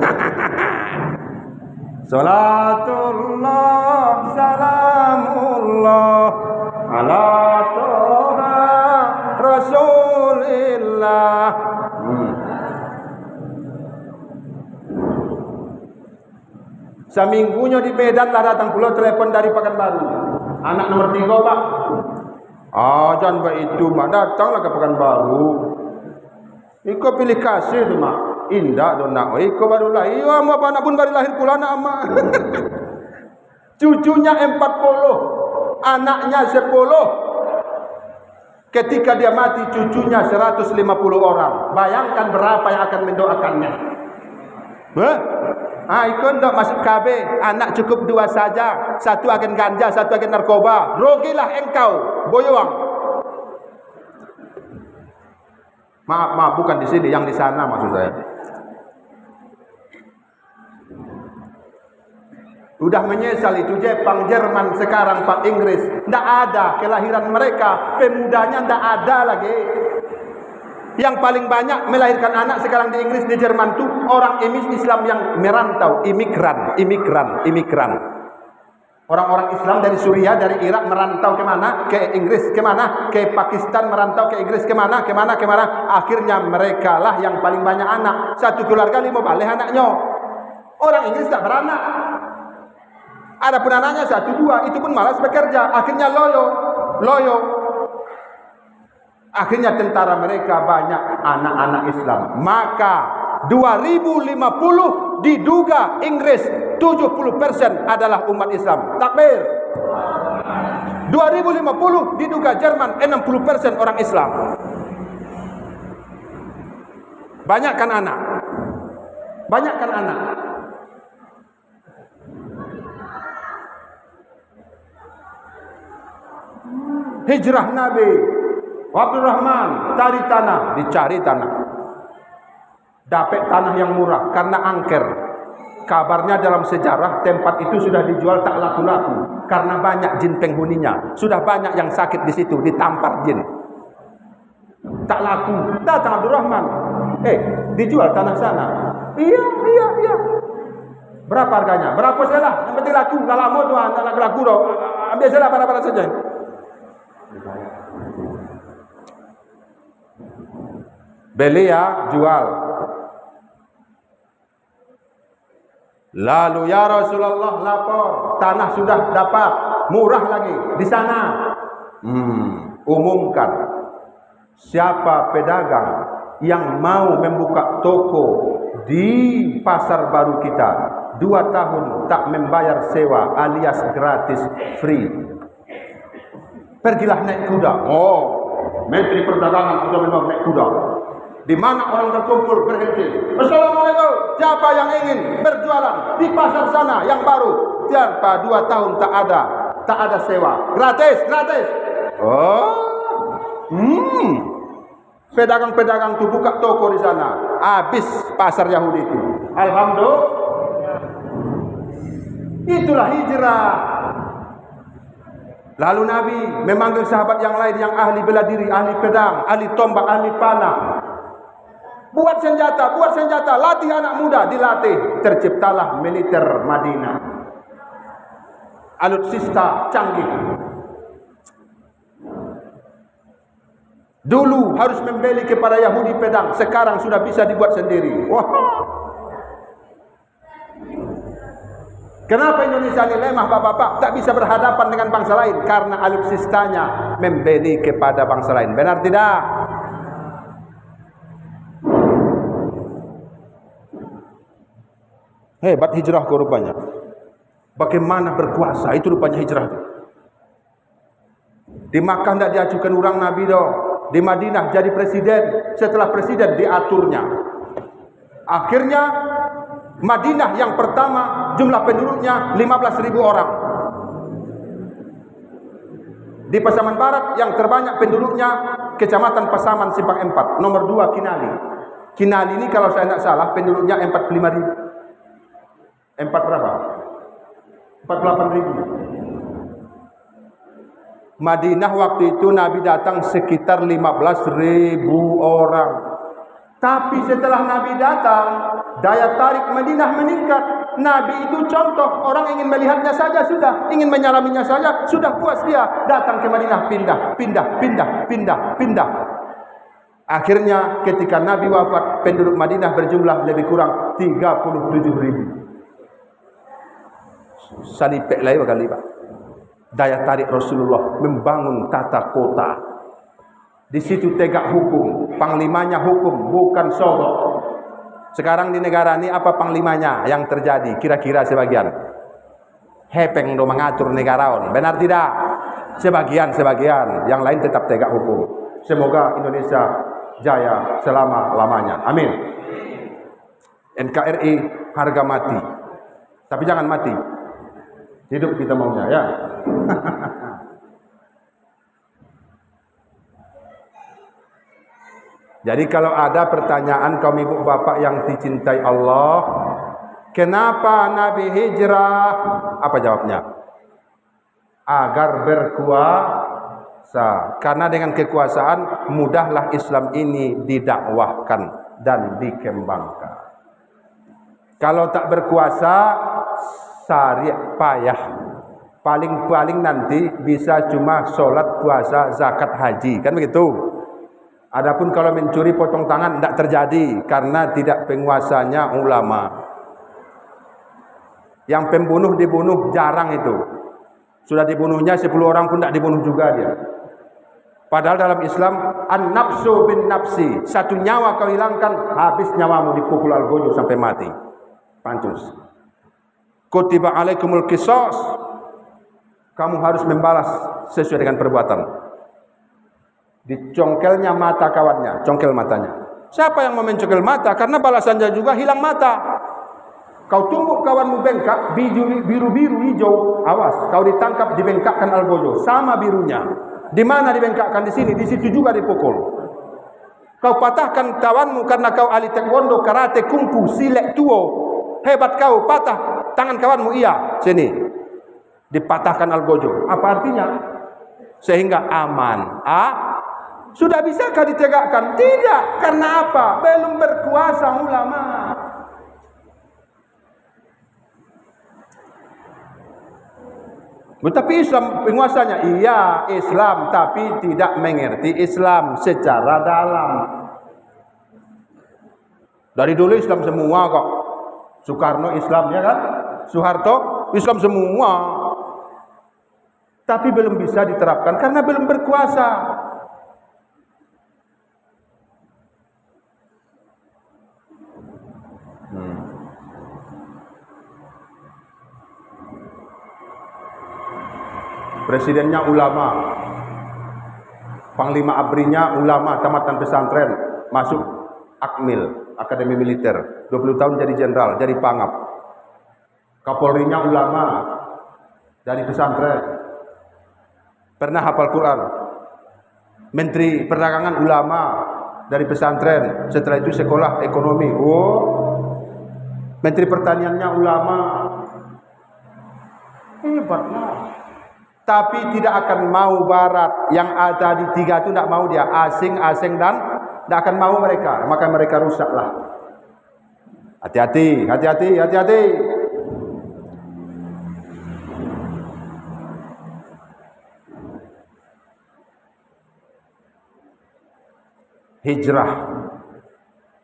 Salatullah salamullah ala toha rasulillah. Seminggunya di Medan lah datang pula telepon dari Pekanbaru. Anak nomor 3 pak. Jangan begitu mak, datanglah ke Pekanbaru. Iko pilih kasih tu mak. Indah do nak. Iko baru lahir. Iyo ama apa anak pun baru lahir pula anak ama. Cucunya 40, anaknya 10. Ketika dia mati cucunya 150 orang. Bayangkan berapa yang akan mendoakannya. Iko ndak masuk KB. Anak cukup 2 saja. Satu agen ganja, satu agen narkoba. Rugilah engkau, boyong. Maaf, bukan di sini, yang di sana maksud saya. Udah menyesal itu Jepang, Jerman, sekarang Pak Inggris. Tidak ada kelahiran mereka, pemudanya tidak ada lagi. Yang paling banyak melahirkan anak sekarang di Inggris, di Jerman itu orang Islam yang merantau, imigran. Orang-orang Islam dari Suriah, dari Irak merantau ke mana? Ke Inggris, ke mana? Ke Pakistan, merantau ke Inggris, ke mana? Akhirnya mereka lah yang paling banyak anak. Satu keluarga 5 balik anaknya. Orang Inggris tak beranak. Ada pun anaknya 1-2, itu pun malas bekerja. Akhirnya loyo. Akhirnya tentara mereka banyak anak-anak Islam. Maka 2050 diduga Inggris 70% adalah umat Islam. Takbir. 2050 diduga Jerman 60% orang Islam. Banyakkan anak. Hijrah Nabi Abdurrahman dicari tanah. Dapat tanah yang murah karena angker. Kabarnya dalam sejarah tempat itu sudah dijual tak laku-laku karena banyak jin penghuninya. Sudah banyak yang sakit di situ, ditampar jin. Tak laku. Datang Abdurrahman. Dijual tanah sana. Iya. Berapa harganya? Berapa salah? Yang penting laku. Dah lama tuan, tak laku dah. Ambil salah pada saja. Beli ya, jual. Lalu ya Rasulullah lapor, tanah sudah dapat, murah lagi di sana. Umumkan siapa pedagang yang mau membuka toko di pasar baru kita 2 tahun tak membayar sewa alias gratis free. Pergilah naik kuda. Menteri Perdagangan sudah memang naik kuda. Di mana orang berkumpul berhenti. Assalamualaikum. Siapa yang ingin berjualan di pasar sana yang baru? Tanpa 2 tahun tak ada sewa. Gratis. Pedagang-pedagang itu buka toko di sana. Habis pasar Yahudi itu. Alhamdulillah. Itulah hijrah. Lalu Nabi memanggil sahabat yang lain yang ahli bela diri, ahli pedang, ahli tombak, ahli panah. Buat senjata, latih anak muda, dilatih. Terciptalah militer Madinah. Alutsista canggih. Dulu harus membeli kepada Yahudi pedang, sekarang sudah bisa dibuat sendiri. Wah. Kenapa Indonesia ini lemah bapak-bapak, tak bisa berhadapan dengan bangsa lain? Karena alutsistanya membeli kepada bangsa lain. Benar tidak? Hebat hijrah rupanya. Bagaimana berkuasa, itu rupanya hijrah. Di Makkah tidak diajukan orang Nabi doh. Di Madinah jadi presiden, setelah presiden diaturnya. Akhirnya Madinah yang pertama jumlah penduduknya 15.000 orang. Di Pasaman Barat yang terbanyak penduduknya Kecamatan Pasaman Simpang 4, nomor 2 Kinali. Kinali ini kalau saya tidak salah penduduknya 45.000. 4 berapa? 48.000. Madinah waktu itu Nabi datang sekitar 15.000 orang. Tapi setelah Nabi datang, daya tarik Madinah meningkat. Nabi itu contoh, orang ingin melihatnya saja sudah, ingin menyalaminya saja sudah puas dia. Datang ke Madinah, pindah. Akhirnya ketika Nabi wafat, penduduk Madinah berjumlah lebih kurang 37.000. Salipek lah kali Pak. Daya tarik Rasulullah membangun tata kota. Di situ tegak hukum, panglimanya hukum, bukan sogok. Sekarang di negara ini apa panglimanya yang terjadi? Kira-kira sebagian. Hepeng do mengatur negarawan. Benar tidak? Sebagian. Yang lain tetap tegak hukum. Semoga Indonesia jaya selama-lamanya. Amin. NKRI harga mati. Tapi jangan mati. Hidup kita maunya ya. Jadi kalau ada pertanyaan kaum ibu bapak yang dicintai Allah, kenapa Nabi hijrah? Apa jawabnya? Agar berkuasa. Karena dengan kekuasaan mudahlah Islam ini didakwahkan dan dikembangkan. Kalau tak berkuasa, syariat payah. Paling-paling nanti bisa cuma sholat, puasa, zakat, haji. Kan begitu? Adapun kalau mencuri potong tangan tidak terjadi karena tidak penguasanya ulama. Yang pembunuh dibunuh jarang itu. Sudah dibunuhnya 10 orang pun tidak dibunuh juga dia. Padahal dalam Islam an-nafsu bin nafsi, satu nyawa kau hilangkan, habis nyawamu dipukul algojo sampai mati. Pancus. Kutiba alaikumul qisas. Kamu harus membalas sesuai dengan perbuatan. Dicongkelnya mata kawannya, congkel matanya. Siapa yang mau mencongkel mata? Karena balasannya juga hilang mata. Kau tumbuk kawanmu bengkak, biru-biru hijau, awas. Kau ditangkap dibengkakkan algojo, sama birunya. Di mana dibengkakkan? Di sini, di situ juga dipukul. Kau patahkan kawanmu karena kau ahli taekwondo, karate, kungfu, silet, tuo. Hebat kau, patah tangan kawanmu, iya. Sini, dipatahkan algojo. Apa artinya? Sehingga aman. Sudah bisakah ditegakkan? Tidak. Karena apa? Belum berkuasa ulama. Tapi Islam penguasanya. Iya Islam, tapi tidak mengerti Islam secara dalam. Dari dulu Islam semua kok. Soekarno Islam ya kan? Soeharto Islam semua. Tapi belum bisa diterapkan karena belum berkuasa. Presidennya ulama, panglima abrinya ulama, tamatan pesantren, masuk Akmil, Akademi Militer, 20 tahun jadi jenderal, jadi pangap. Kapolrinya ulama, dari pesantren, pernah hafal Quran. Menteri Perdagangan ulama, dari pesantren, setelah itu sekolah ekonomi. Menteri Pertaniannya ulama, hebatlah. Tapi tidak akan mau Barat yang ada di 3 itu tidak mau dia, asing dan tidak akan mau mereka, maka mereka rusaklah. Hati-hati. Hijrah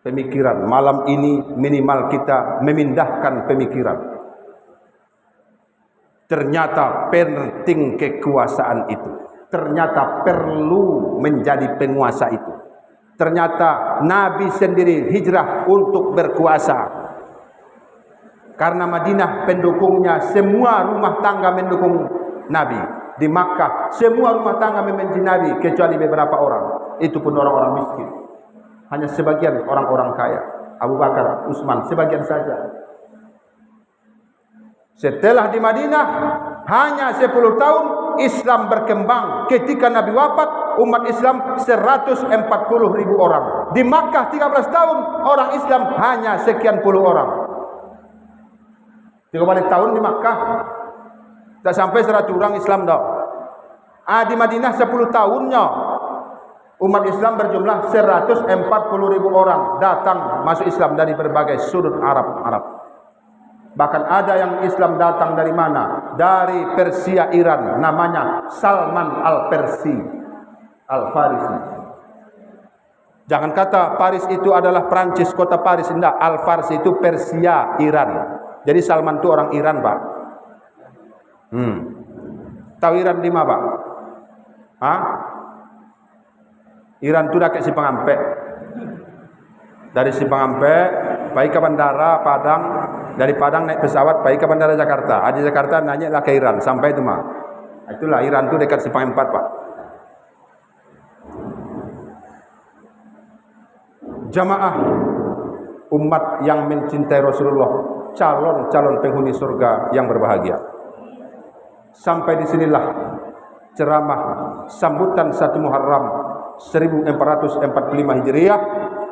pemikiran. Malam ini minimal kita memindahkan pemikiran. Ternyata penting kekuasaan itu. Ternyata perlu menjadi penguasa itu. Ternyata Nabi sendiri hijrah untuk berkuasa. Karena Madinah pendukungnya semua rumah tangga mendukung Nabi. Di Makkah semua rumah tangga membenci Nabi kecuali beberapa orang. Itu pun orang-orang miskin. Hanya sebagian orang-orang kaya. Abu Bakar, Utsman, sebagian saja. Setelah di Madinah hanya 10 tahun Islam berkembang. Ketika Nabi wafat, umat Islam 140.000 orang. Di Makkah 13 tahun orang Islam hanya sekian puluh orang. 3 tahun di Makkah tak sampai 100 orang Islam dah. Di Madinah 10 tahunnya umat Islam berjumlah 140.000 orang datang masuk Islam dari berbagai sudut Arab. Bahkan ada yang Islam datang dari mana? Dari Persia, Iran. Namanya Salman Al-Persi, Al-Farisi. Jangan kata Paris itu adalah Prancis, kota Paris. Tidak, Al-Farsi itu Persia, Iran. Jadi Salman itu orang Iran, Pak. Tahu Iran di mana, Pak? Iran itu dekat Sipangampe. Dari Sipangampe, pergi ke bandara Padang. Dari Padang naik pesawat, pergi ke bandara Jakarta. Di Jakarta naik lah ke Iran, sampai itu mah. Itulah Iran itu dekat Sipangampe, Pak. Jamaah umat yang mencintai Rasulullah, calon-calon penghuni surga yang berbahagia. Sampai di sinilah ceramah sambutan 1 Muharram 1445 Hijriah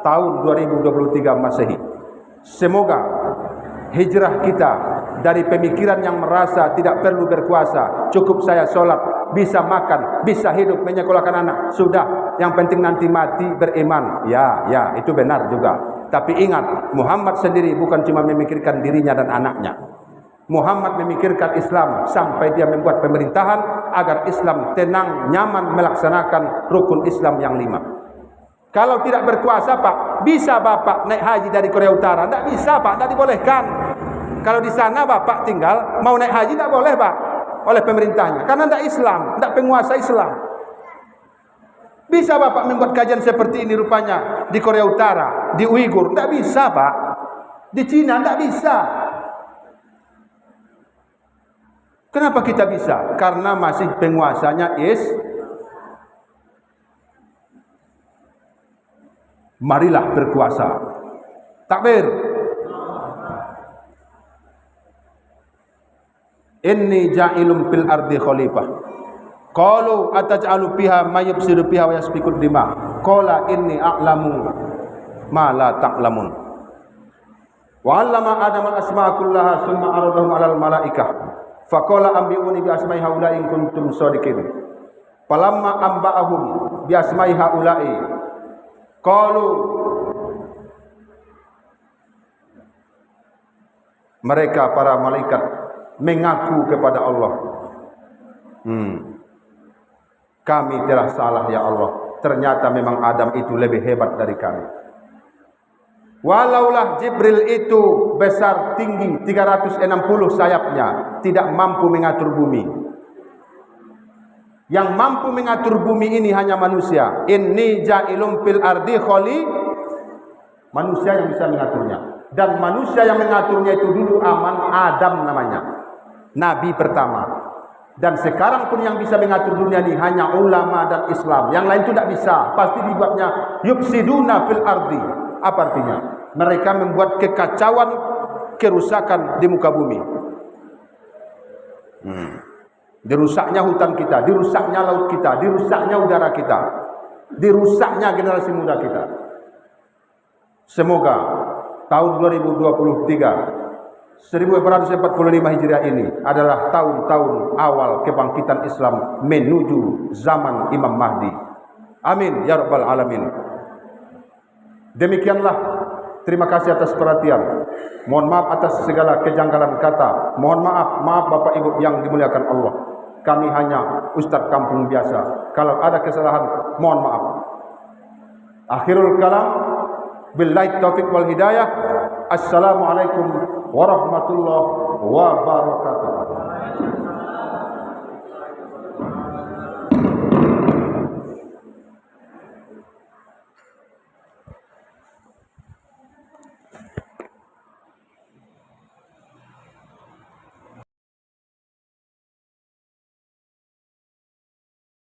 tahun 2023 Masehi. Semoga hijrah kita dari pemikiran yang merasa tidak perlu berkuasa, cukup saya sholat, bisa makan, bisa hidup, menyekolahkan anak, sudah, yang penting nanti mati beriman. Ya, itu benar juga. Tapi ingat, Muhammad sendiri bukan cuma memikirkan dirinya dan anaknya. Muhammad memikirkan Islam sampai dia membuat pemerintahan agar Islam tenang, nyaman melaksanakan rukun Islam yang 5. Kalau tidak berkuasa, Pak, bisa Bapak naik haji dari Korea Utara? Tidak bisa, Pak, tidak dibolehkan. Kalau di sana Bapak tinggal, mau naik haji tidak boleh, Pak, oleh pemerintahnya. Karena tidak Islam, tidak penguasa Islam. Bisa Bapak membuat kajian seperti ini rupanya di Korea Utara, di Uighur? Tidak bisa, Pak. Di Cina tidak bisa. Kenapa kita bisa? Karena masih penguasanya marilah berkuasa. Takbir. Inni ja'ilum fil ardi khalifah. Qalu ataj'alu fiha may yufsidu fiha wa yasfiku dima. Qala inni a'lamu ma la ta'lamun. Wa 'allama Adam al-asma'a kullaha tsumma 'aradahum 'alal malaikah. Faqala ambi'uni bi asma'i haula'i in kuntum shadiqin. Falamma amba'ahum bi asma'i haula'i qalu, mereka para malaikat mengaku kepada Allah, kami telah salah ya Allah, ternyata memang Adam itu lebih hebat dari kami. Walaulah Jibril itu besar tinggi 360 sayapnya, tidak mampu mengatur bumi. Yang mampu mengatur bumi ini hanya manusia. Inni ja'ilum fil ardi manusia yang bisa mengaturnya. Dan manusia yang mengaturnya itu dulu Adam namanya, nabi pertama. Dan sekarang pun yang bisa mengatur dunia ini hanya ulama dan Islam. Yang lain itu tidak bisa. Pasti dibuatnya yufsiduna fil ardi. Apa artinya? Mereka membuat kekacauan, kerusakan di muka bumi. Dirusaknya hutan kita, dirusaknya laut kita, dirusaknya udara kita, dirusaknya generasi muda kita. Semoga tahun 2023 1445 Hijriah ini adalah tahun-tahun awal kebangkitan Islam menuju zaman Imam Mahdi. Amin ya rabbal alamin. Demikianlah, terima kasih atas perhatian. Mohon maaf atas segala kejanggalan kata. Mohon maaf Bapak Ibu yang dimuliakan Allah. Kami hanya ustaz kampung biasa. Kalau ada kesalahan, mohon maaf. Akhirul kalam, billahi taufiq wal hidayah. Assalamualaikum warahmatullahi wabarakatuh.